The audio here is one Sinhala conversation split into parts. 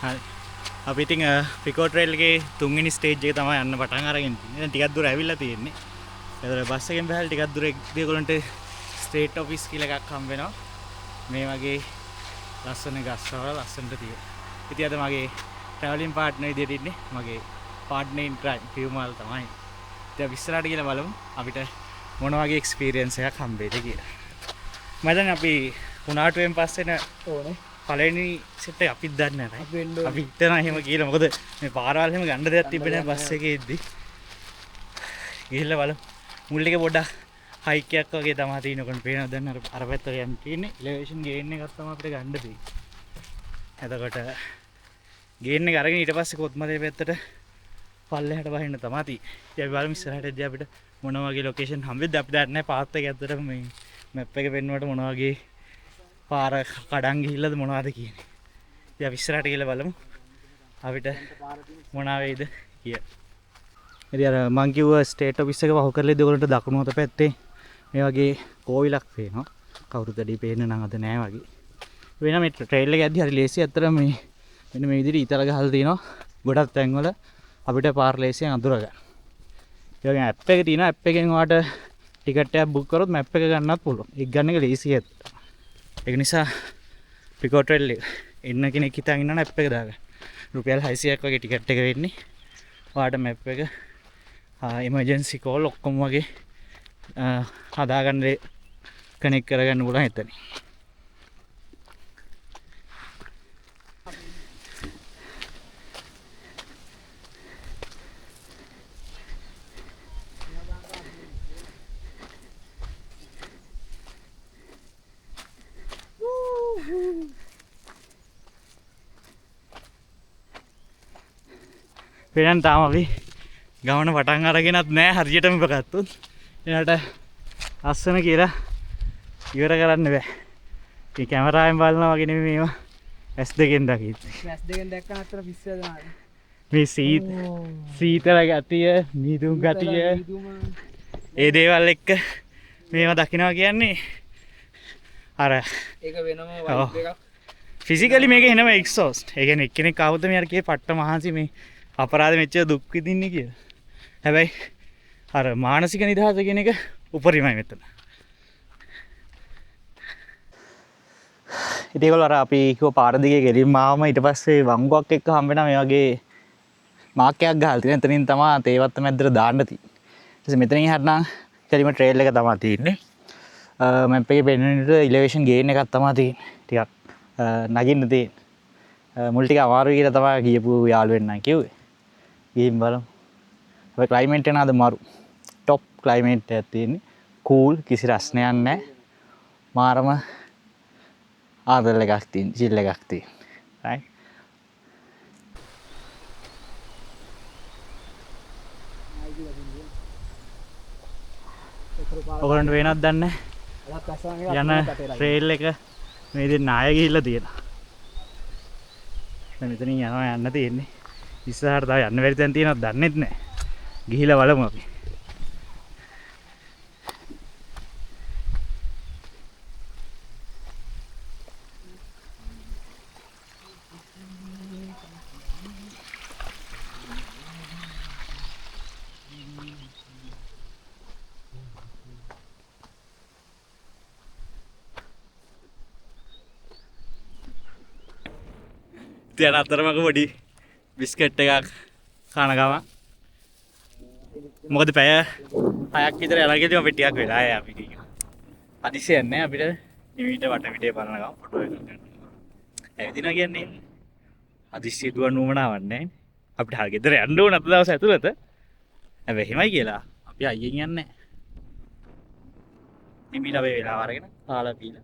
හරි. අපි ඉතින් පිකෝ ට්‍රේල් එකේ තුන්වෙනි ස්ටේජ් එක තමයි යන්න පටන් අරගෙන තියෙන්නේ. දැන් ටිකක් දුර ඇවිල්ලා තියෙන්නේ. ඒතර බස් එකෙන් බහලා ටිකක් දුර ඒගොල්ලන්ට ස්ටේට් ඔෆිස් කියලා එකක් හම්බ වෙනවා. මේ වගේ ලස්සන ගස්වල ලස්සනට තියෙනවා. ඉතින් අද මගේ ට්‍රැවලින් පාර්ට්නර් විදියට ඉන්නේ. මගේ පාර්ට්නර් ඉන් ක්‍රයිම් පියුමල් තමයි. ඉතින් අපි ඉස්සරහට ගිහලා බලමු අපිට මොන වගේ එක්ස්පීරියන්ස් එකක් හම්බෙයිද කියලා. මම දැන් අපි උනාටුවෙන් පස්සේ ඕනේ පළවෙනි සෙට් එක අපිත් දන්නේ නැහැ. අපි හිතනවා එහෙම කියලා. මොකද මේ පාරවල් එහෙම ගන්න දෙයක් තිබ්බේ නැහැ බස් එකේ ඉද්දි. ගිහිල්ලා බලමු. මුල් එක පොඩ්ඩක් හයික් එකක් වගේ තමයි තියෙන්නේ. කොහොමද පේනවද දැන් අර පැත්තට යන්න තියෙන්නේ. එලිවේෂන් ගේන් එකක් තමයි අපිට ගන්න තියෙන්නේ. එතකොට ගේන් එක අරගෙන ඊට පස්සේ කොත්මලේ පැත්තට පල්ලෙහාට වහින්න තමයි තියෙන්නේ. ඉතින් අපි බලමු ඉස්සරහට එද්දී අපිට මොන වගේ ලොකේෂන් හම්බෙද්ද. අපි දන්නේ නැහැ පාත් එක ඇත්තටම මේ මැප් එක පෙන්වුවට මොන වගේ පාර කඩන් ගිහිල්ලාද මොනවද කියන්නේ. ඉතින් අපි ඉස්සරහට ගිහලා බලමු අපිට මොනවා වෙයිද කියලා. ඉතින් අර මං කිව්ව ස්ටේට් ඔෆිස් එක වහු කරලා ඉදගොල්ලන්ට දකුණු අත පැත්තේ මේ වගේ කෝවිලක් පේනවා. කවුරුත් වැඩි පේන්න නම් අද නෑ වගේ. වෙන මේ ට්‍රේල් එක යද්දි හරි ලේසි. අතර මේ මෙන්න මේ විදිහට ඊතල ගහලා තියෙනවා. ගොඩක් තැන්වල අපිට පාර ලේසියෙන් අඳුර ගන්න. ඒ වගේ ඇප් එක තියෙනවා. ඇප් එකෙන් ඔයාලට ටිකට් එකක් බුක් කරොත් මැප් එක ගන්නත් පුළුවන්. ඒක ගන්න එක ලේසි ඇත්ත. ඒක නිසා පිකෝ ට්‍රේල් එක එන්න කෙනෙක් හිතන් ඉන්නවනම් ඇප් එක දාගන්න. රුපියල් 600ක් වගේ ටිකට් එක වෙන්නේ. ඔයාලට මැප් එක එමර්ජන්සි කෝල් ඔක්කොම වගේ හදාගන්න කනෙක්ට් කරගන්න පුළුවන් එතන. වෙනන් තාම අපි ගමන පටන් අරගෙනත් නෑ හරියටම ඉවගත්තොත්. එනට ලස්සන කියලා ඉවර කරන්න බෑ. මේ කැමරාවෙන් බලනවා වගේ නෙමෙයි මේවා S2 දකින්නේ. S2 දැක්කම අතර පිස්සු වෙනවා. මේ සීතල ගතිය, නිදුම් ගතිය, ඒ දේවල් එක්ක මේවා දකිනවා කියන්නේ අර ඒක වෙනම වයිබ් එකක්. ෆිසිකලි මේක එනම එක්සෝස්ට්. ඒ කියන්නේ එක්කෙනෙක් ආවොත් මේ අර කියේ පට්ට මහන්සි මේ අපරාධ මෙච්චර දුක් විඳින්නේ කියලා. හැබැයි අර මානසික නිදහස කියන එක උපරිමයි මෙතන. ඉතින් ඒගොල්ලෝ අර අපි කිව්ව පාර දිගේ ගෙලින්ම ආවම ඊට පස්සේ වංගුවක් එක්ක හම්බ වෙනා මේ වගේ මාක් එකක් ගහලා තියෙන. එතනින් තමයි තේවත්ත මැද්දට දාන්න තියෙන්නේ. ඊට පස්සේ මෙතනින් එහාට නම් කෙලිම ට්‍රේල් එක තමයි තියෙන්නේ. මැප් එකේ පෙන්වන විදිහට එලිවේෂන් ගේන් එකක් තමයි තියෙන්නේ. ටිකක් නගින්න තියෙන්නේ. මුල් ටික අමාරුයි කියලා තමයි කියපු යාළුවෙන් නම් කිව්වේ. ගිහින් බලමු. ඔය ක්ලයිමේට් එක නේද මරු. টොප් ක්ලයිමේට් එකක් තියෙන්නේ. කූල් කිසි රස්නයක් නැහැ. මාරම ආදල් එකක් තියෙන, චිල් එකක් තියෙන. රයිට්. ඔයගොල්ලන්ට වෙනක් දන්නේ යන ට්‍රේල් එක මේ ඉතින් නාය ගිහිල්ලා තියෙනවා. දැන් මෙතනින් යනවා යන්න තියෙන්නේ. ඉස්සරහට තව යන්න බැරි තැන් තියෙනවද දන්නෙත් නැහැ. ගිහිල්ලා බලමු අපි. තියන අතරමක පොඩි බිස්කට් එකක් කන ගමන්. මොකද පැය 6ක් විතර යනවා කියලා අපි ටිකක් වෙලා ආයේ අපි කියනවා. හදිසියක් නැහැ අපිට නිවිට වටපිටේ බලන ගමන් ෆොටෝ එකක් ගන්න. ඇවිදිනවා කියන්නේ හදිසිය දුවන්න උවමනාවක් නැහැ. අපිට හරිය ගෙදර යන්න ඕන අද දවස් ඇතුළත. හැබැයි එහෙමයි කියලා අපි අයියෙන් යන්නේ නැහැ. නිමිලා අපි වෙලාව අරගෙන කාලා පීලා.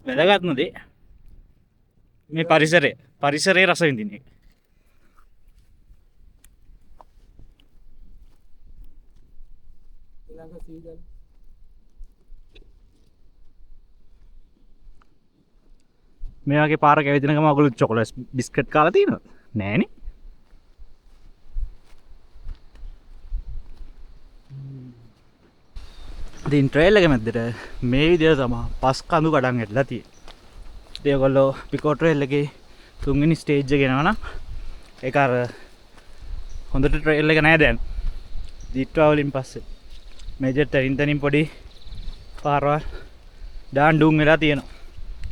වැදගත්ම දේ මේ පරිසරයේ රස විඳින එක. මේ වගේ පාරක ඇවිදින ගම ඔයගොල්ලෝ චොකලට් බිස්කට් කාලා තියෙනවද? නෑනේ. ඉතින් ට්‍රේල් එක මැද්දට මේ විදිහට තමයි පස් කඳු කඩන් ඇట్లా තියෙන්නේ. ඒගොල්ලෝ පිකෝ ට්‍රේල් එකේ තුන්වෙනි ස්ටේජ් එක එනවා නම් ඒක අර හොඳට ට්‍රේල් එක නෑ දැන් දිට්ටුවා වලින් පස්සේ මේජර් තනින් පොඩි පාරවල් දාන් ඩුම් වෙලා තියෙනවා.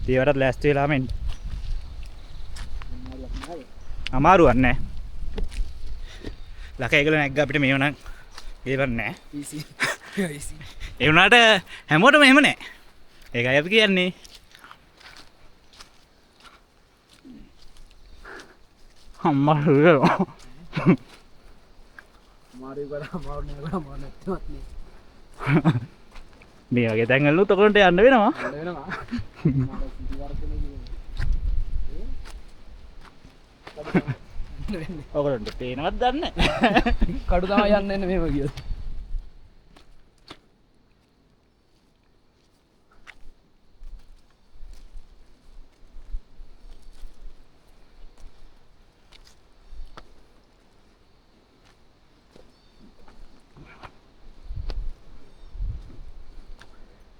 ඒවටත් ලෑස්ති වෙලා මෙන්න. අමාරුවක් නෑ. ලක ඒගොල්ලෝ නැග්ග අපිට මේව නම් ඒවත් නෑ. easy easy ඒ වුණාට හැමෝටම එහෙම නෑ. ඒකයි අපි කියන්නේ. අම්මා මාරු කරා මාරු නෑ නැත්නම් මේ වගේ තැන්වල උතකොන්ට යන්න වෙනවා. වෙනවා ඔයගොල්ලන්ට පේනවත් දන්නේ කඩු තමයි යන්න එන්නේ මේව කියලා.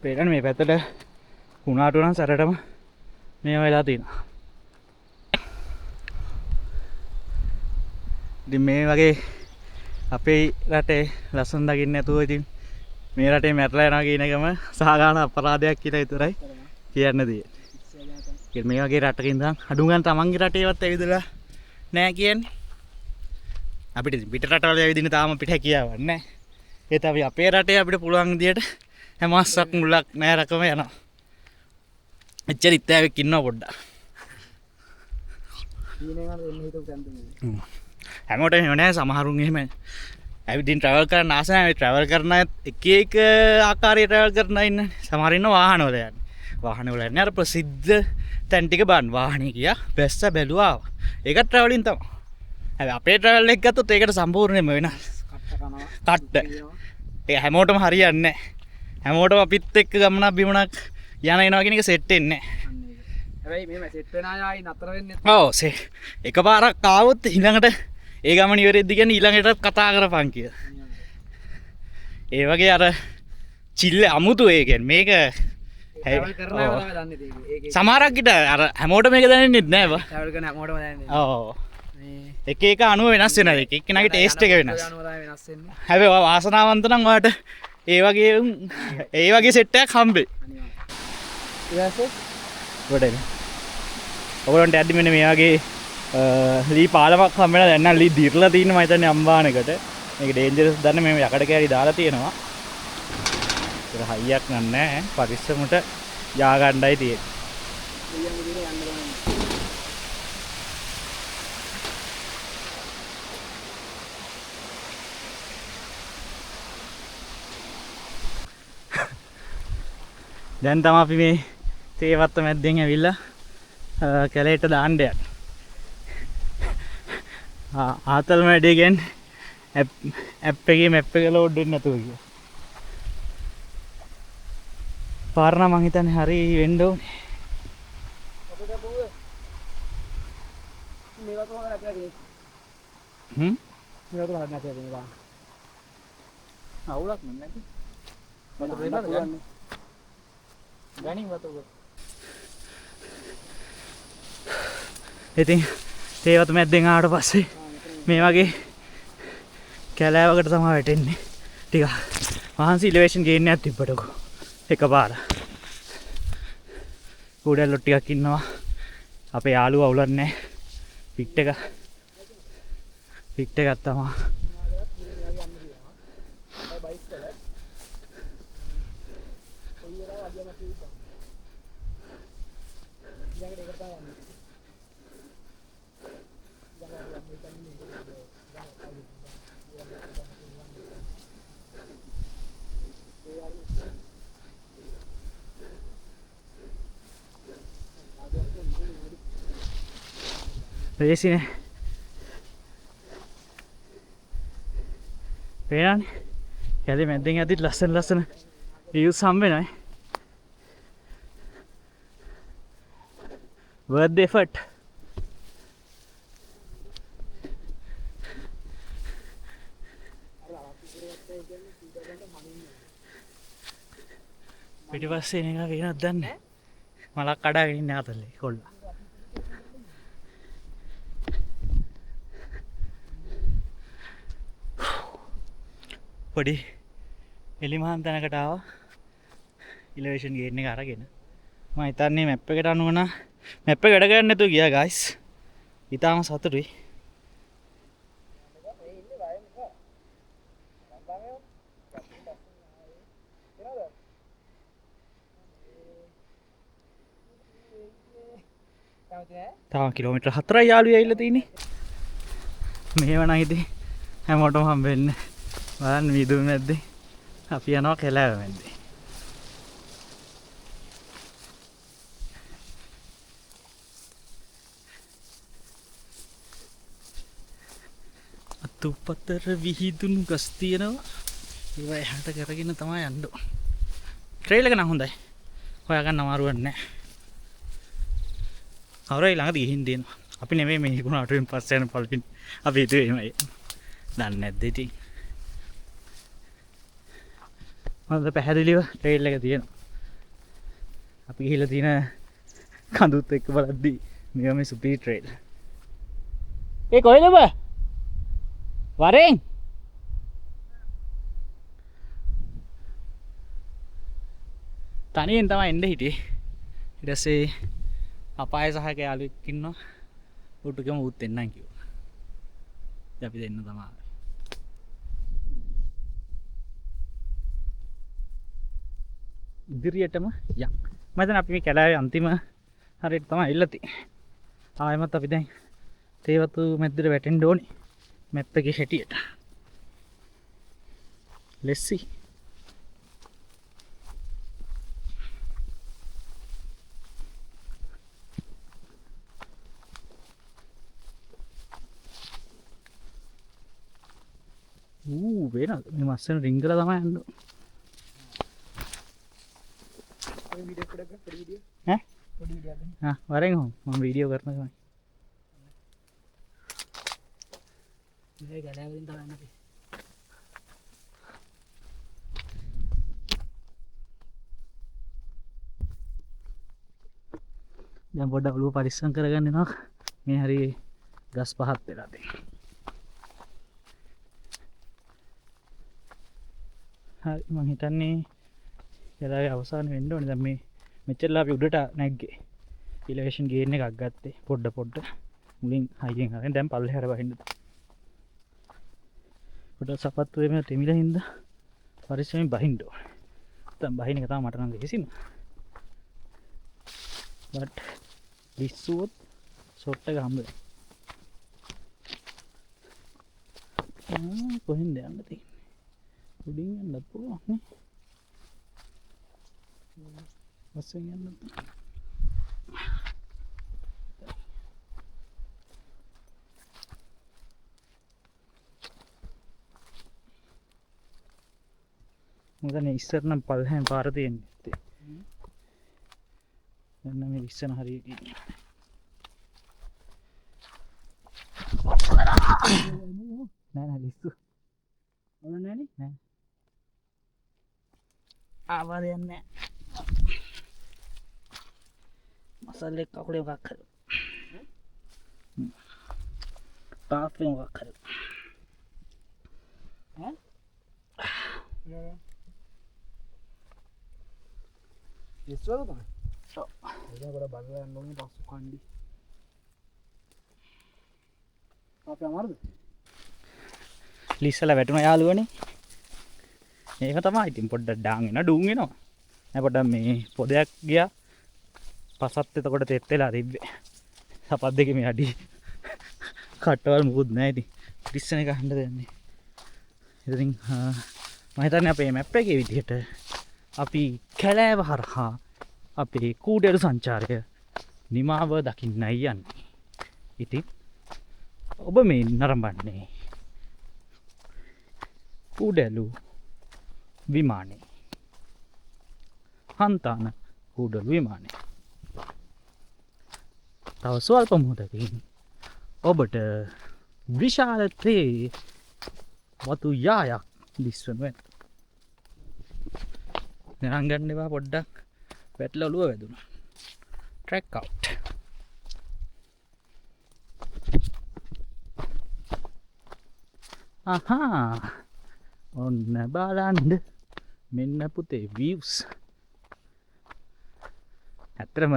පේනවනේ මේ පැත්තට කුණාටු නම් සැරටම මේ වෙලා තියෙනවා. ඉතින් මේ වගේ අපේ රටේ ලස්සන දකින්න නැතුව ඉතින් මේ රටේ මැරලා යනවා කියන එකම සාගාන අපරාධයක් කියලා විතරයි කියන්න තියෙන්නේ. මේ වගේ රටක ඉඳන් අඩු ගන්න තමන්ගේ රටේවත් ඇවිදලා නැහැ කියන්නේ. අපිට පිට රටවල ඇවිදින්න තාම අපිට හැකියාවක් නැහැ. ඒත් අපි අපේ රටේ අපිට පුළුවන් විදියට හැමස්සක් මුලක් නැහැ රකම යනවා. එච්චර ඉත්තෑවෙක් ඉන්නවා පොඩ්ඩක්. හැමෝටම එහෙම නැහැ. සමහරුන් එහෙම ඇවිදින් ට්‍රැවල් කරන්න ආස නැහැ. ට්‍රැවල් කරන අය එක එක ආකාරයේ ට්‍රැවල් කරන අය ඉන්නේ. සමහර ඉන්න වාහනවල යන්නේ. වාහනවල යන්නේ අර ප්‍රසිද්ධ තැන් ටික බලන්න. වාහනේ ගියා බැස්ස බැලුවා. ඒක ට්‍රැවලින් තමයි. හැබැයි අපේ ට්‍රැවල් එක ගත්තොත් ඒකට සම්පූර්ණයෙන්ම වෙනස්. කට්ට. ඒක හැමෝටම හරියන්නේ නැහැ. හැමෝටම අපිත් එක්ක ගමනක් බිමනක් යන එනවා කියන එක සෙට් වෙන්නේ නැහැ. හැබැයි මේ සෙට් වෙන අය ආයි නතර වෙන්නේ ඔව් එකපාරක් ආවොත් ඊළඟට ඒ ගමන ඉවරෙද්දි කියන්නේ ඊළඟට කතා කරපන් කියලා. ඒ වගේ අර චිල්ල අමුතු ඒ කියන්නේ මේක ට්‍රැවල් කරන අය තමයි දන්නේ ඒක. සමහරක් ඉත අර හැමෝටම මේක දැනෙන්නේ නැහැ බා. ට්‍රැවල් කරන හැමෝටම දැනෙන්නේ. ඔව්. එක එක අණුව වෙනස් වෙනවා. එක එක්කෙනාගේ ටේස්ට් එක වෙනස්. අනුව තමයි වෙනස් වෙන්නේ. හැබැයි වාසනාවන්ත නම් ඔයාලට ඒ වගේ සෙට් එකක් හම්බෙයි. ගොඩක්. ඔයගොල්ලන්ට ඇද්දි මෙන්න මේ වගේ ලී පාලමක් හම්බෙලා දැන් නම් ලී දිර්ලා තියෙනවා මම හිතන්නේ අම්බානකට. මේක ඩේන්ජරස් දන්නේ මේ යකඩ කෑලි දාලා තියෙනවා. ඒක හයියක් නෑ පරිස්සමට යා ගන්නයි තියෙන්නේ. දැන් තමයි අපි මේ තේවත්ත මැද්දෙන් ඇවිල්ලා කැලේට දාන්න යන්නේ. ආතල් මැඩේ කියන්නේ ඇප් එකේ මැප් එක ලෝඩ් වෙන්නේ නැතුව කිය. පාර නම් මං හිතන්නේ හරි වෙන්න ඕනේ. මේවා කොහොමද නැතිද? මේවා කොහොමද නැතිද මේවා? අවුලක් නැති. මට දෙන්න ගන්න. ගණින් වතුර. ඉතින් තේවත මැද්දෙන් ආවට පස්සේ මේ වගේ කැලෑවකට තමයි වැටෙන්නේ. ටික මහන්සි ඉලිවේෂන් ගේන්නයක් තිබ්බටකෝ. එකපාර. කුඩැල්ලෝ ටිකක් ඉන්නවා. අපේ යාළුවා උලක් නැහැ. පිට් එකක් තමයි. රේසිනේ පේනවනේ කැලේ මැද්දෙන් යද්දි ලස්සන views හම්බ වෙනවා. worth the effort. පිටිපස්සේ එන එක වෙනවද දන්නේ. මලක් කඩාගෙන ඉන්නේ අතල්ලේ කොල්ලා. පොඩි එලිමහන් තැනකට ආවා ඉලෙවේෂන් ගේට් එක අරගෙන. මම හිතන්නේ මැප් එකට අනුව නම් මැප් එක වැඩ කරන්නේ නැතුව ගියා ගයිස්. ඊටාම සතුටුයි. තාම කිලෝමීටර් 4යි යාළුවෝ ඇවිල්ලා තියෙන්නේ. මේව නම් ඉතින් හැමෝටම හම්බ වෙන්නේ. බලන්න විදුම මැද්දේ අපි යනවා කැලෑව මැද්දේ. අතුපතර විහිදුණු ගස් තියෙනවා. ඒවා එහාට කරගෙන තමයි යන්න ඕන. ට්‍රේල් එක නම් හොඳයි. හොයාගන්න අමාරුවක් නැහැ. අවරයි ළඟදී ගිහින් දෙනවා. අපි නෙමෙයි මේ ඉක්ුණාටෙන් පස්සේ යන පළවෙනි. අපි හිතුවේ එහෙමයි. දන්නේ නැද්ද ඉතින්. මම පැහැදිලිව ට්‍රේල් එක තියෙනවා. අපි ගිහිල්ලා තියෙන කඳුත් එක්ක බලද්දි මේවා මේ සුපිරි ට්‍රේල්. ඒ කොහෙද බ? වරෙන් තනියෙන් තමයි එන්න හිටියේ. ඊට පස්සේ අපාය සහක යාළුවෙක් ඉන්නවා. උටුකම උත් එන්නම් කිව්වා. ඉතින් අපි දෙන්න තමයි. ඉදිරියටම යන්. මම හිතන්නේ අපි මේ කැලෑවේ අන්තිම හරියට තමයි ඉල්ල තියෙන්නේ. ආයෙමත් අපි දැන් තේවතු මැද්දට වැටෙන්න ඕනේ. මැප් එකේ හැටියට. Let's see. වෙනද මේ මස්සන රින් කරලා තමයි යන්න ඕනේ. ඔය වීඩියෝ පොඩක් ගන්න පොඩි වීඩියෝ. ඈ? පොඩි වීඩියෝ ගන්න. හා වරෙන් මම වීඩියෝ කරනවා තමයි. මේ ගලවලින් තමයි යන්නේ. දැන් පොඩ්ඩක් ඔළුව පරිස්සම් කරගන්න එනවා. මේ හරි ගස් පහත් වෙලා තියෙනවා. හරි මං හිතන්නේ කැලෑවේ අවසාන වෙන්න ඕනේ. දැන් මේ මෙච්චරලා අපි උඩට නැග්ගේ. ඉලෙවේෂන් ගේන් එකක් ගත්තේ පොඩ මුලින් හයියෙන් හරින් දැන් පල්ලෙහාට වහින්න. පොඩ සපත්තු වෙම තෙමිලා හින්දා පරිස්සමෙන් බහින්න ඕනේ. දැන් බහින එක තමයි මට නම් ලේසිම. but ලිස්සුවොත් ෂොට් එක හම්බ වෙනවා. කොහෙන්ද යන්න තියෙන්නේ? උඩින් යන්නත් පුළුවන් නේ. බස්සෙන් යන්න. මොකද ඉස්සර නම් පල්ලෙන් පාර තියෙන්නේ. දැන් මේ ඉස්සන හරියට ඉන්නේ. නෑ ලිස්සු. ඕන නෑනේ. නෑ. ආවද යන්නේ. මසල්ලේ කකුලේ මොකක් කරේ. තාප්පේ මොකක් කරේ. ඈ? නෑ. ඉස්සරද තමයි. ඔව්. ඒක වල බලලා යන්න ඕනේ පස්සු කණ්ඩි. අපි අමාරුද? ලිස්සලා වැටුණ යාළුවනේ. ඒක තමයි ඉතින් පොඩ්ඩක් ඩාන් වෙන ඩුන් වෙනවා. නෑ පොඩ්ඩක් මේ පොදයක් ගියා. පසත් එතකොට තෙත් වෙලා තිබ්බේ. සපත් දෙකේ මේ අඩි කට්ටවල් මුකුත් නෑ ඉතින්. ලිස්සන එක හඳ දෙන්නේ. ඉතින් මම හිතන්නේ අපේ මැප් එකේ විදිහට අපි කැලෑව හරහා අපේ කූඩේරු සංචාරය නිමාව දකින්නයි යන්නේ. ඉතින් ඔබ මේ නරඹන්නේ කූඩලු විමානේ. හන්තාන කූඩලු විමානේ. තව ස්වල්ප මොහොතකින් ඔබට විශාල තේ වතු යායක් දිස්වනු ඇත. ගණන් ගන්න එපා පොඩ්ඩක් වැටලා ඔළුව වැදුණා. track out. අහා ඔන්න බලන්න මෙන්න පුතේ views. ඇත්තටම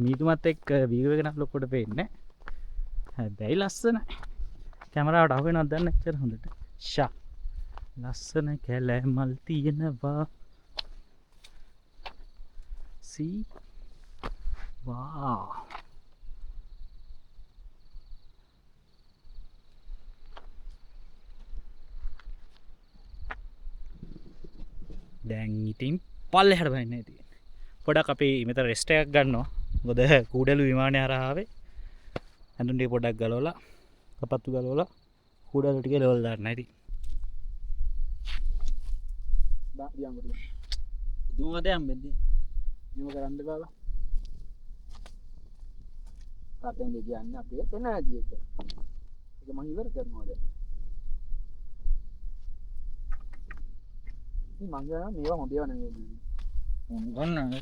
මීදුමත් එක්ක view එක නම් ලොකුට පේන්නේ නැහැ. හැබැයි ලස්සනයි. කැමරාවට අහු වෙනවද දන්නේ නැහැ හොඳට. ෂා ලස්සන කැලෑමල් තියෙනවා. see wow. දැන් ඉතින් පල්ලෙහාට බහින්නයි තියෙන්නේ. පොඩක් අපි මෙතන රෙස්ට් එකක් ගන්නවා. මොකද කූඩලු විමානය හරහා ආවේ. ඇඳුම් ටික පොඩක් ගලවලා, කපත්තු ගලවලා කූඩලු ටික ලෙවල් දාන්න ඉතින්. දියම් කරලා. දුමද යම්බෙද්දී. නියම කරන්න බාලා. තාත්තෙන් කියන්නේ අපේ එනර්ජි එක. ඒක මම ඉවර කරනවා දැන්. ඉතින් මං ගා මේවා හොඳ ඒවා නෙමෙයි. ගන්න.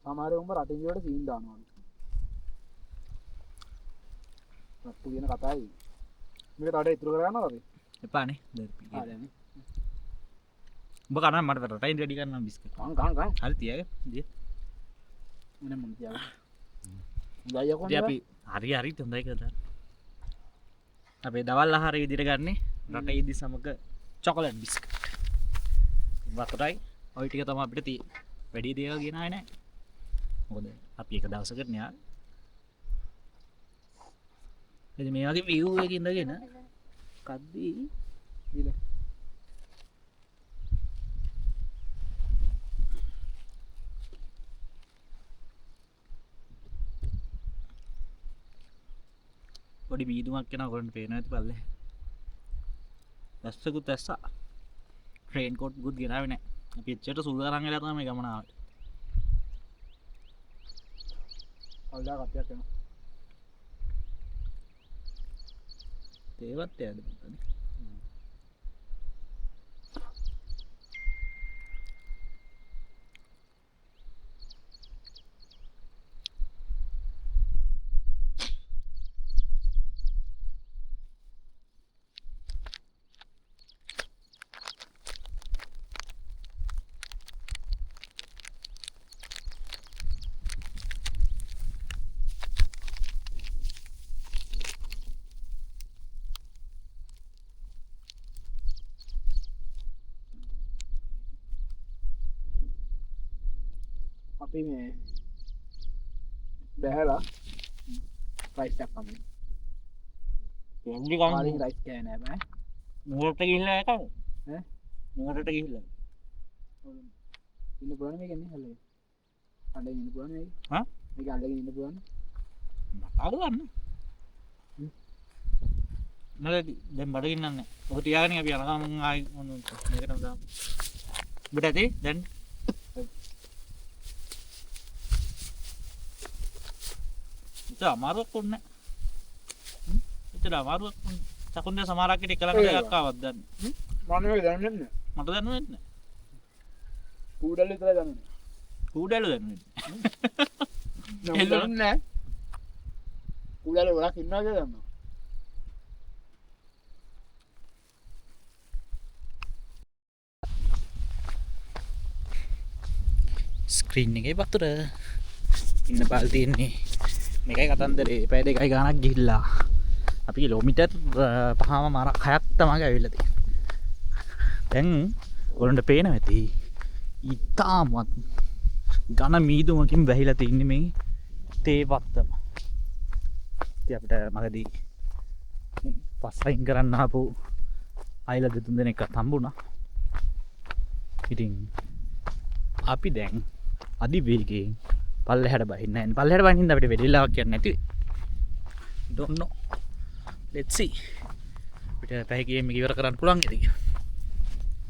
සමහර උඹ රටින් වලට සීන් දානවා. රට්ටු කියන කතාවයි. මේක රටේ ඉතුරු කරගන්නවද අපි? එපානේ. ආ දැන්. උඹ කන්න මට රටයින් රෙඩි කරන්න බිස්කට්. කන්. හරි තියාගෙන. දී. මොන මොන තියාගෙන. හොඳයි යකෝ. අපි හරි හොඳයි කියලා. අපේ දවල් ආහාරය විදිහට ගන්නේ රට ඉදි සමග චොකලට් බිස්කට්. වතුරයි ඔය ටික තමයි අපිට තියෙන්නේ. වැඩි දේවල් ගෙනාවේ නැහැ. මොකද අපි එක දවසකට න්යා. ඉතින් මේ වගේ view එකක ඉඳගෙන කද්දී ඊළ පොඩි මීදුමක් යනවා ඔයගොල්ලන්ට පේනවා ඇති පල්ලේ. දැස්සකුත් ඇස්සා. ට්‍රේන් කෝට් ගුත් ගෙනාවේ නැහැ. අපි එච්චරට සුළු අරන් වෙලා තමයි මේ ගමන ආවේ. කල්දා කප්පියක් වෙනවා. තේවත් යන්නේ පුතනේ. අපි මේ බැහැලා රයිස් එකක් කමු. එන්ජි කාලින් රයිස් කෑ නෑ බෑ. නුවරට ගිහිල්ලා එකක්. ඈ නුවරට ගිහිල්ලා. ඉන්න පුළුවන් මේක එන්නේ හැලේ. අඬගෙන ඉන්න පුළුවන් මේක. හා? මේක අඬගෙන ඉන්න පුළුවන්. අර ගන්න. නැලදී දැන් බඩගින්න නැහැ. ඔක තියාගෙන අපි යනකම් ආයි මොන මේකටම දාමු. ඔබට ඇති දැන් ඉතින් අමාරුවක් වුණේ නැහැ. ඉතින් අමාරුවක් වුණේ. සකුන්දේ සමහරක් එක ළඟ එකක් ආවත් දැන්. මම මේක දැනෙන්නේ නැහැ. මට දැනුනේ නැහැ. කූඩල් විතර දැනෙන්නේ. කූඩලු දැනුනේ. නෙල්ලන්නේ නැහැ. කූඩල් වලක් ඉන්නවා කියලා දන්නවා. ස්ක්‍රීන් එකේ වතුර ඉන්න බාල් තියෙන්නේ. මේකයි කතන්දරේ. පැය දෙකයි ගානක් ගිහිල්ලා. අපි කිලෝමීටර් 5ම මාරක් 6ක් තමයි ඇවිල්ලා තියෙන්නේ. දැන් ඔයගොල්ලන්ට පේනවා ඇති. ඉතාමත් ඝන මීදුමකින් වැහිලා තින්නේ මේ තේ වත්තම. ඉතින් අපිට මගදී පස් අයින් කරන්න ආපු අයලා දෙතුන් දෙනෙක් හම්බුණා. ඉතින් අපි දැන් අධිවේගයෙන් පල්ලෙහාට බහින්න යන්නේ. පල්ලෙහාට බහින්න අපිට වෙඩිලාවක් යන්නේ නැති. don't know. let's see. අපිට පැය කීයක් මේක ඉවර කරන්න පුළුවන් ඉතින්.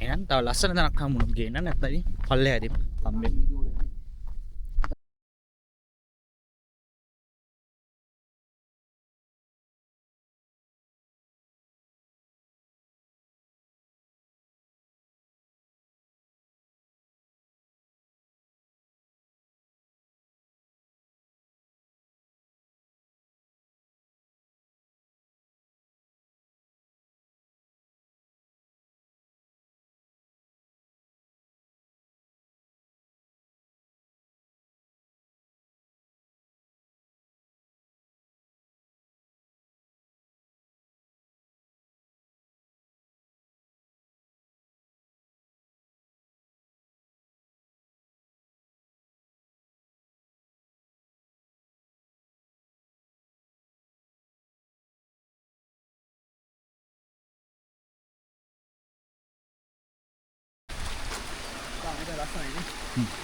එහෙනම් තව ලස්සන තැනක් හම්බුනොත් ගේන්න නැත්නම් පල්ලෙහාදී හම්බෙන්නේ.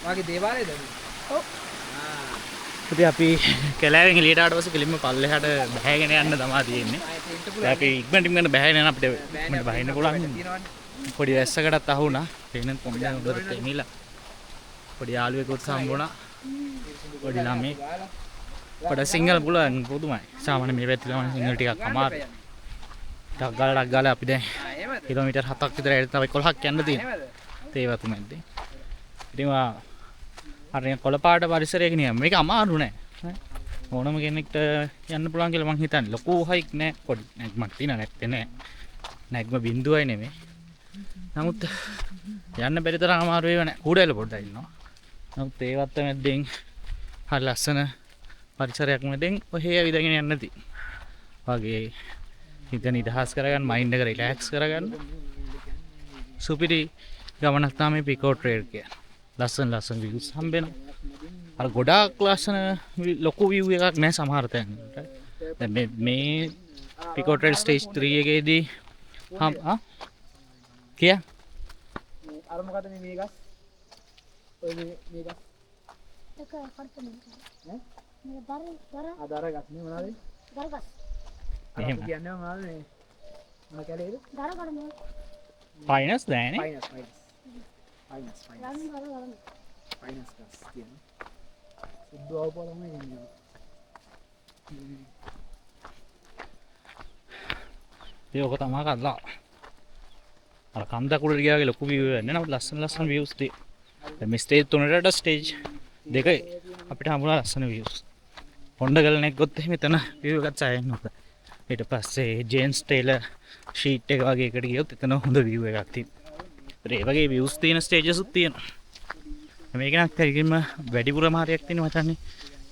වාගේ දේවාලයේද? ඔව්. ඉතින් අපි කැලෑවෙන් එළියට ආවට පස්සේ කෙලින්ම පල්ලෙහාට බහැගෙන යන්න තමයි තියෙන්නේ. අපි ඉක්මනට බහැගෙන යන අපිට ඉක්මනට බහින්න පුළුවන්. පොඩි වැස්සකටත් අහු වුණා. එන්න කොම්බේ උඩට එමිලා. පොඩි යාළුවෙකුත් හම්බුණා. පොඩි ළමයි. පොඩ සිංහල පුළුවන් පුදුමයි. සාමාන්‍ය මේ පැත්තේ ළමයි සිංහල ටිකක් අමාරුයි. ටක් ගාලා අපි දැන් කිලෝමීටර් 7ක් විතර ඇවිත් තව 11ක් යන්න තියෙනවා. තේ වතු මැද්දේ. ඉතින් අර කොළපාට පරිසරයක නියම මේක අමාරු නෑ. ඕනම කෙනෙක්ට යන්න පුළුවන් කියලා මං හිතන්නේ. ලොකු හයික් නෑ. පොඩි නැග්මක් තියෙනවා නැත්තේ නෑ. නැග්ම බිඳුවයි නෙමෙයි. නමුත් යන්න බැරි තරම් අමාරු ඒව නෑ. කූඩේල පොඩ්ඩක් ඉන්නවා. නමුත් ඒ වත්ත මැද්දෙන් හරි ලස්සන පරිසරයක් මැදින් ඔහේ ඇවිදගෙන යන්න තියෙනවා. වගේ හිත නිදහස් කරගන්න, මයින්ඩ් එක රිලැක්ස් කරගන්න. සුපිරි ගමනක් තමයි පිකෝ ට්‍රේල් කියන්නේ. ලස්සන views හම්බෙනවා. අර ගොඩාක් ලස්සන ලොකු view එකක් නෑ සමහර තැන්වලට. දැන් මේ පිකෝ ට්‍රේල් ස්ටේජ් 3 එකේදී කියා අර මොකද මේ ගස්? ඔය මේ ගස්. ඒක කඩතන. ඈ? මේ දර ආදාර ගස් නේ මොනවාද? දරගස්. එහෙම කියන්නේ මොනවාද මේ? මොන කැලේද? දර කඩන. ෆයිනස් දැනේ. ෆයිනස්. ගන්න දර. ෆයිනස් ගස් කියන්නේ. සුදු අවපලම ඉන්නේ. ඒක තමයි කල්ලා. අර කන්දකුඩට ගියාගේ ලොකු view එකක් නේ. නමුත් ලස්සන views තියෙනවා. දැන් මේ ස්ටේජ් 3ට ස්ටේජ් 2 අපිට හම්බුණා ලස්සන views. හොණ්ඩගල නැග්ගොත් එහෙම එතන view එකක් සෑහෙන්න හොඳයි. ඊට පස්සේ ජේම්ස් ටේලර් ෂීට් එක වගේ එකට ගියොත් එතන හොඳ view එකක් තියෙනවා. ඒ වගේ views තියෙන stages උත් තියෙනවා. මේක නම් කරින්ම වැඩිපුර මාරයක් තියෙනවා මචංනේ.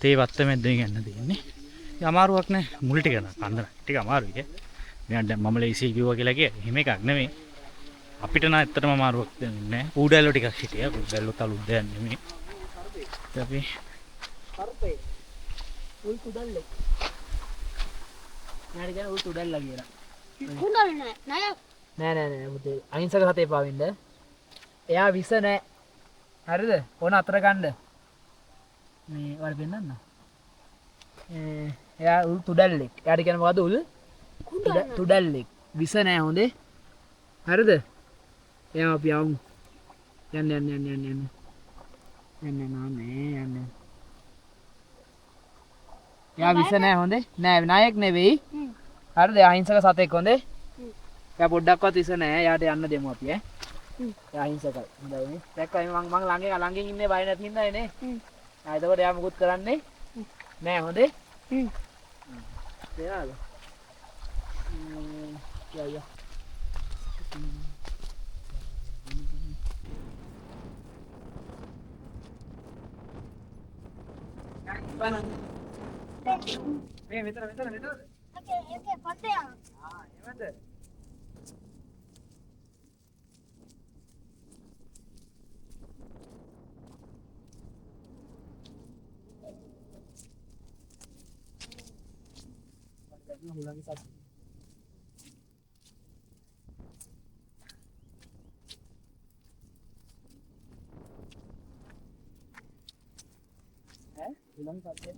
තේ වත්ත මැද්දෙන් යන්න තියෙන්නේ. ඒ අමාරුවක් නෑ. මුල් ටික නා කන්ද ටික අමාරුයි. දැන් මම ලේසි කිව්වා කියලා කිය. එහෙම එකක් නෙමෙයි. අපිට නම් ඇත්තටම අමාරුවක් දෙන්නේ නෑ. ඌඩැල්ලෝ ටිකක් හිටියා. ඌඩැල්ලෝ තලුත් දැන්නේ නෙමෙයි. අපි කරපේ. උල් කුඩල්ලේ. නාඩි ගන උල් කුඩල්ලා කියලා. කුණල් නෑ. නෑ පුතේ. අහිංසක සතේ පාවින්ද. එයා විස නෑ. හරිද? ඕන අතර ගන්න. මේ වල පෙන්නන්න. එයා උල් තුඩල්ලෙක්. එයාට කියන්නේ මොකද්ද උල්? තුඩල්ලෙක්. විස නෑ හොඳේ. හරිද? එයා අපි යමු. යන්න. යන්න නාමේ. එයා විස නෑ හොඳේ. නෑ විනායක නෙවෙයි. හරිද? අහිංසක සතෙක් හොඳේ. එයා පොඩ්ඩක්වත් විස නෑ. එයාට යන්න දෙමු අපි ඈ. එයා අහිංසකයි. හොඳයි නේ. දැක්කයි මං ළඟින් ඉන්නේ බය නැති හින්දායි නේ. එතකොට එයා මුකුත් කරන්නේ නෑ හොඳේ. තේරෙනවද? යා. මේ මෙතන. ඒකේ පස්සේ යනවා. එහෙමද? හුලඟි සත් හුලඟි සත්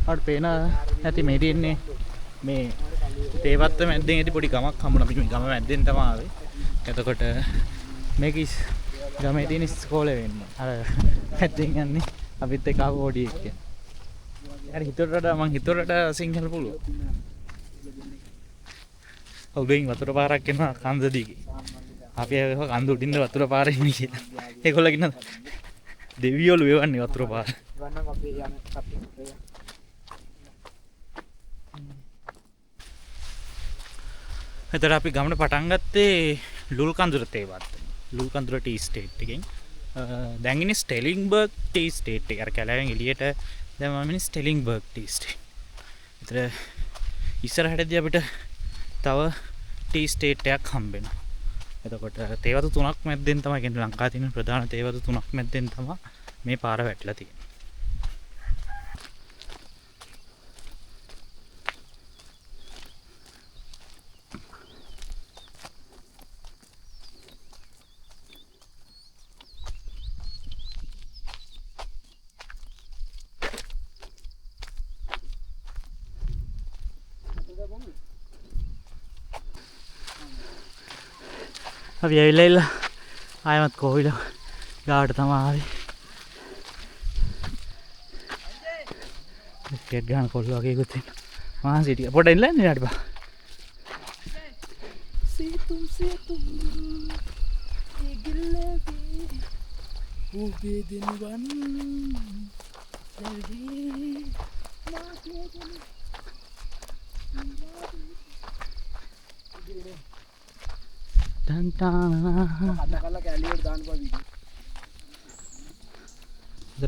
අපිට පේන ඇති මේ තියෙන්නේ මේ තේවත්ත මැද්දෙන් ඇති පොඩි ගමක් හම්බුණා. අපි මේ ගම මැද්දෙන් තමයි ආවේ. එතකොට මේක ගමේ තියෙන ඉස්කෝලේ වෙන්නේ. අර මැද්දෙන් යන්නේ අපිත් එක්ක ආව පොඩි එකක්. යාර හිතුවට සිංහල පුළුවන්. ඔබෙන් වතුර පාරක් යනවා කන්ද දිගේ. අපි ආව කන්ද උඩින්ද වතුර පාරේ ඉන්නේ කියලා. ඒගොල්ලෝ කියන දෙවියෝලු එවන්නේ වතුර පාර. ඉවන්නම් අපි යන කප්පි. එතකොට අපි ගමන පටන් ගත්තේ ලුල් කඳුර තේවත්. ලුල් කඳුර ටී ස්ටේට් එකෙන්. දැන් ඉන්නේ ස්ටෙලින්බර්ග් ටී ස්ටේට් එක. අර කැලෑවෙන් එළියට දැන් මම ඉන්නේ ස්ටෙලින්බර්ග් ටී ස්ටේට්. ඒතර ඉස්සරහටදී අපිට තව ටී ස්ටේට් එකක් හම්බ වෙනවා. එතකොට තේවතු තුනක් මැද්දෙන් තමයි කියන්නේ ලංකාවේ තියෙන ප්‍රධාන තේවතු තුනක් මැද්දෙන් තමයි මේ පාර වැටලා තියෙන්නේ. අපි ඇවිල්ලා ආයමත් කොවිල ගාවට තමයි ආවේ. ටිකට් ගන්න කොල්ල වගේ එකක් තියෙනවා. මහා සිටිය. පොඩ්ඩක් ඉන්න ඊට බා. සීතුම් ඒගිල්ලේ උගේ දිනවන් ජල්දී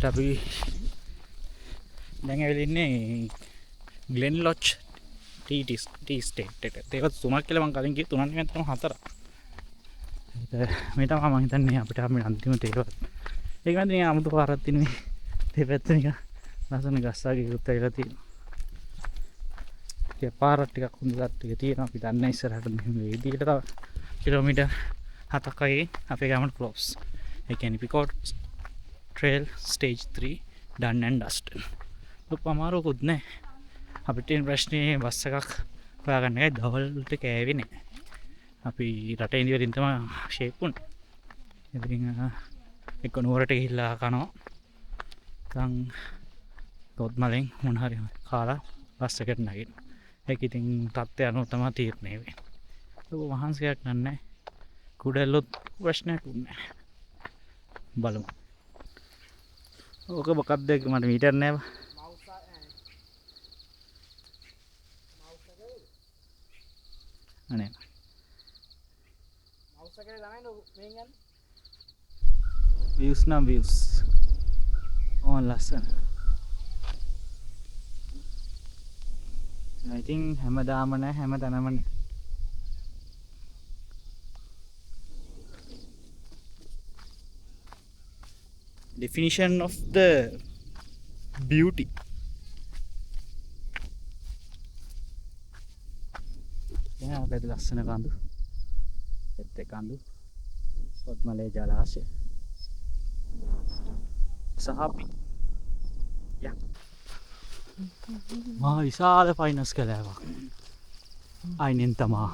අපි දැන් ඇවිල්ලා ඉන්නේ ග්ලෙන් ලොච් ටී ස්ටේට් එකට. ඒකත් 3ක් කියලා මම කලින් කිව්වා 3ක් නෙමෙයි තමයි 4ක්. මේ තමයි මම හිතන්නේ අපිට අපි අන්තිම තේවත්. ඒක මන්ද නිකන් අමුතු පාරක් තින්නේ. දෙපැත්ත නිකන් ලස්සන ගස්සාගේ යුත් වෙලා තියෙනවා. ඒ පාරක් ටිකක් හොඳ ටික තියෙනවා. අපි දන්නේ ඉස්සරහට මෙහෙම වේදිකට තව කිලෝමීටර් 7ක් වගේ අපේ ගමන ක්ලෝස්. ඒ කියන්නේ පිකෝට් trail stage 3 done and dusted. ලොකු අමාරුවකුත් නැහැ. අපිට තියෙන ප්‍රශ්නේ බස් එකක් හොයාගන්න එකයි දවල්ට කෑවේ නැහැ. අපි රටේ ඉඳි වලින් තමයි ෂේප් උනේ. ඉතින් එක්ක නුවරට ගිහිල්ලා කනවා. නැත්නම් තොත්මලෙන් මොන හරි කාලා බස් එකට නැගින්න. ඒක ඉතින් තත්ත්වය අනුව තමයි තීරණය වෙන්නේ. ඒක මහන්සියක් නෑ. කුඩැල්ලොත් ප්‍රශ්නයක් නෑ. බලමු. ඕක මොකක්ද මට මීටර් නෑ. අනේ. මවුස් එකේ තමයි මෙන් යන්නේ. views නම් views. ඕන ලස්සන. I think හැමදාම නෑ හැමතැනම නෑ. Definition of the beauty. Yeah, that's ලස්සන කඳු. එත්තේ කඳු. සොත්මලේ ජලාශය. සහපි. Yeah. මා විශාල ෆයිනස් කලාවක්. අයිනෙන් තමා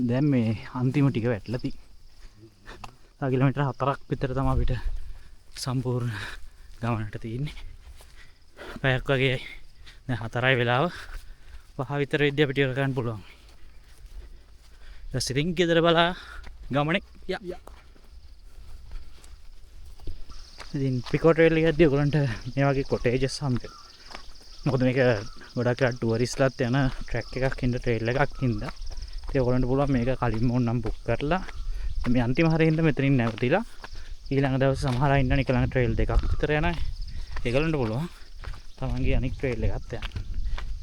දැන් මේ අන්තිම ටික වැටලා තියෙන්නේ. තව කිලෝමීටර් 4ක් විතර තමයි අපිට සම්පූර්ණ ගමනට තියෙන්නේ. පැයක් වගේ දැන් 4යි වෙලාව 5 විතර වෙද්දී අපිට ඉවර කරන්න පුළුවන්. ඊට ඉතින් ගෙදර බලා ගමනේ යා. ඉතින් පිකෝට් රේල් එක යද්දී ඔයගොල්ලන්ට මේ වගේ කොටේජස් හම්බෙනවා. මොකද මේක ගොඩක් ටුවරිස්ට්ලාත් යන ට්‍රැක් එකක් හින්දා ට්‍රේල් එකක් හින්දා ඉතින් ඔයගොල්ලන්ට පුළුවන් මේක කලින්ම ඕනනම් බුක් කරලා මේ අන්තිම හරියෙන්ද මෙතනින් නැවතිලා ඊළඟ දවසේ සමහර අය ඉන්න නිකලඟ ට්‍රේල් දෙකක් විතර යනවා. ඒගොල්ලන්ට පුළුවන් තමන්ගේ අනික් ට්‍රේල් එකත් යන්න.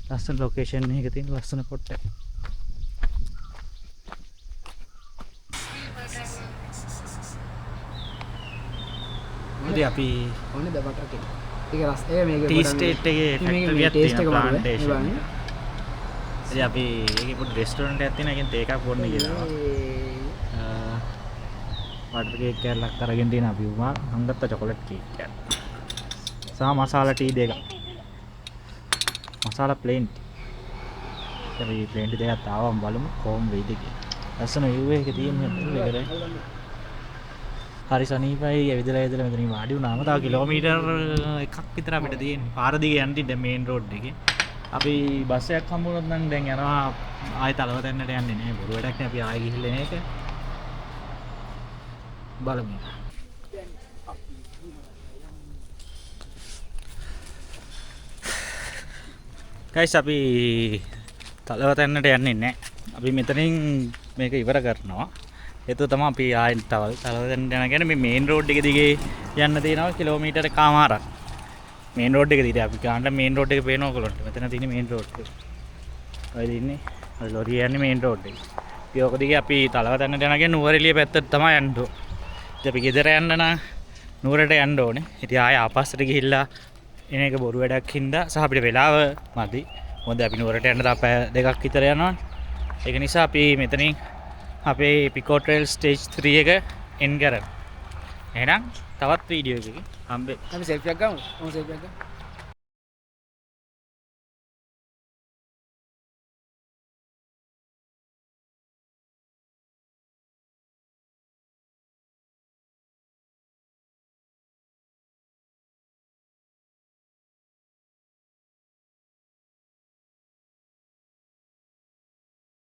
ලස්සන ලොකේෂන් එකක තියෙන ලස්සන පොට් එක. ඉතින් අපි ඕනේ දවටක් එක. ඒක රස් ඒ මේක ටී ස්ටේට් එකේ ෆැක්ටරියක් තියෙනවා ප්ලාන්ටේෂන්. ඉතින් අපි ඒකේ පොඩි රෙස්ටෝරන්ට් එකක් තියෙනවා. ඒකෙන් තේ එකක් බොන්න කියලා. බටර් කේක් කෑල්ලක් අරගෙන තියෙන අපි උමා හංගත්ත චොකලට් කේක් එකක්. සහ මසාලා ටී දෙකක්. මසාලා ප්ලේන්ටි. අපි ප්ලේන්ටි දෙකක් ආවම බලමු කොහොම වෙයිද කියලා. ලස්සන view එක තියෙනවා නේද? හරි සනීපයි ඇවිදලා මෙතනින් වාඩි වුණාම තව කිලෝමීටර් එකක් විතර අපිට තියෙන්නේ. පාර දිගේ යන්න ඉන්න මේන් රෝඩ් එකේ. අපි බස් එකක් හම්බුනොත් නම් දැන් යනවා ආයෙ තලවතැන්නට යන්නේ නෑ. බොරු වැඩක් නෑ. අපි ආයෙ ගිහිල්ලා එන එක. බලමු. guys අපි තලවතැන්නට යන්නේ නෑ. අපි මෙතනින් මේක ඉවර කරනවා. ඒතු තමයි අපි ආයෙත් තලවතැන්නට යන කියන්නේ මේ මේන් රෝඩ් එක දිගේ යන්න තියෙනවා කිලෝමීටර කමාරක්. මේන් රෝඩ් එක දිගේ අපි ගානට මේන් රෝඩ් එක පේනවා ඔයගොල්ලන්ට. මෙතන තියෙන මේන් රෝඩ් එක. ඔය දින්නේ ඔය ලොරිය යන්නේ මේන් රෝඩ් එක. ඒක දිගේ අපි තලවතැන්නට යනගෙන නුවරඑළිය පැත්තට තමයි යන්න ඕනේ. ඉතින් අපි ගෙදර යන්න නම් නුවරට යන්න ඕනේ. ඉතින් ආයෙ ආපස්සට ගිහිල්ලා එන එක බොරු වැඩක් හින්දා සහ අපිට වෙලාව මදි. මොකද අපි නුවරට යන්න තව පැය දෙකක් විතර යනවනේ. ඒක නිසා අපි මෙතනින් අපේ පිකෝ ට්‍රේල් ස්ටේජ් 3 එක එන් කරමු. එහෙනම් තවත් වීඩියෝ එකකින් හම්බෙමු. අපි සෙල්ෆියක් ගමු. ඔව් සෙල්ෆියක් ගමු.